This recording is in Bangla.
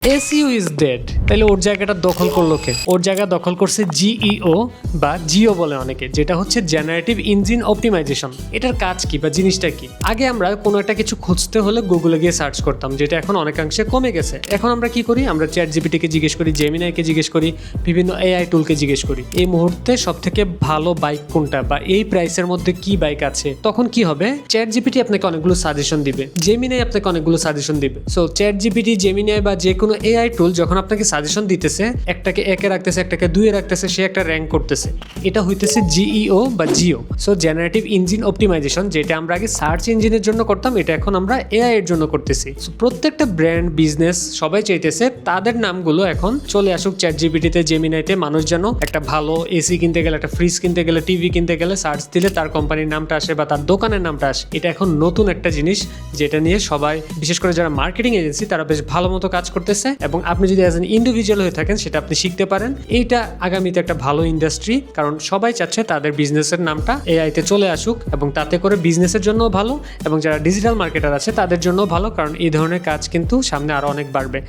এসইও ইজ ডেড, তাহলে ওর জায়গাটা দখল করলো কে? ওর জায়গা দখল করছে জিইও বা জিও বলে অনেকে, যেটা হচ্ছে জেনারেটিভ ইঞ্জিন অপটিমাইজেশন। এটার কাজ কি বা জিনিসটা কি? আগে আমরা কোনো একটা কিছু খুঁজতে হলে গুগলে গিয়ে সার্চ করতাম, যেটা এখন অনেকাংশে কমে গেছে। এখন আমরা কি করি? আমরা চ্যাট জিপিটিকে জিজ্ঞেস করি, জেমিনাইকে জিজ্ঞেস করি, বিভিন্ন এআই টুলকে জিজ্ঞেস করি এই মুহূর্তে সব থেকে ভালো বাইক কোনটা বা এই প্রাইসের মধ্যে কি বাইক আছে। তখন কি হবে? চ্যাট জিপিটি আপনাকে অনেকগুলো সাজেশন দিবে, জেমিনাই আপনাকে অনেকগুলো সাজেশন দিবে। সো চ্যাট জিপিটি, জেমিনাই বা যে কোনো এআই টুল যখন আপনাকে সাজেশন দিতেছে, একটাকে একে রাখতেছে, একটাকে দুইয়ে রাখতেছে, সে একটা র্যাঙ্ক করতেছে, এটা হইতেছে জিইও বা GEO. So generative engine optimization, যেটা আমরা আগে সার্চ ইঞ্জিনের জন্য করতাম, এটা এখন আমরা এআই এর জন্য করতেছি। সো প্রত্যেকটা ব্র্যান্ড, বিজনেস সবাই চাইতেছে তাদের নামগুলো এখন চলে আসুক চ্যাট জিপিটিতে, জেমিনাইতে। মানুষ যেন একটা ভালো এসি কিনতে গেলে, একটা ফ্রিজ কিনতে গেলে, টিভি কিনতে গেলে সার্চ দিলে তার কোম্পানির নামটা আসে বা তার দোকানের নামটা আসে। এটা এখন নতুন একটা জিনিস, যেটা নিয়ে সবাই, বিশেষ করে যারা মার্কেটিং এজেন্সি, তারা বেশ ভালো মতো কাজ করতেছে। এবং আপনি যদি অ্যাজ এন ইন্ডিভিজুয়াল হয়ে থাকেন, সেটা আপনি শিখতে পারেন। এইটা আগামীতে একটা ভালো ইন্ডাস্ট্রি, কারণ সবাই চাচ্ছে তাদের বিজনেসের নামটা এআইতে চলে আসুক, এবং তাতে করে বিজনেসের জন্য ভালো এবং যারা ডিজিটাল মার্কেটার আছে তাদের জন্য ভালো, কারণ এই ধরনের কাজ কিন্তু সামনে আরো অনেক বাড়বে।